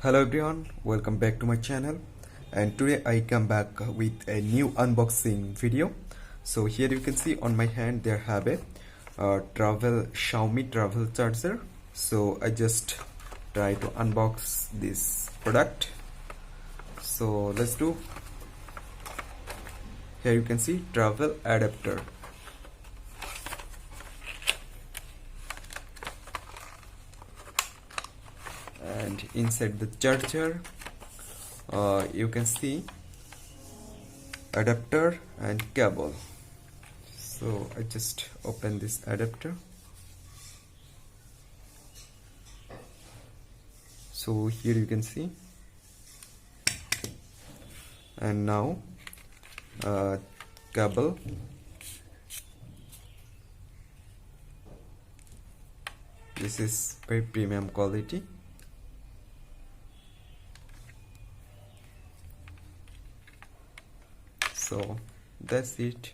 Hello everyone, welcome back to my channel, and today I come back with a new unboxing video. So here you can see on my hand there have a Xiaomi travel charger. So I just try to unbox this product. So let's do. Here you can see travel adapter. And inside the charger you can see adapter and cable. So I just open this adapter. So here you can see, and now cable. This is very premium quality. So that's it.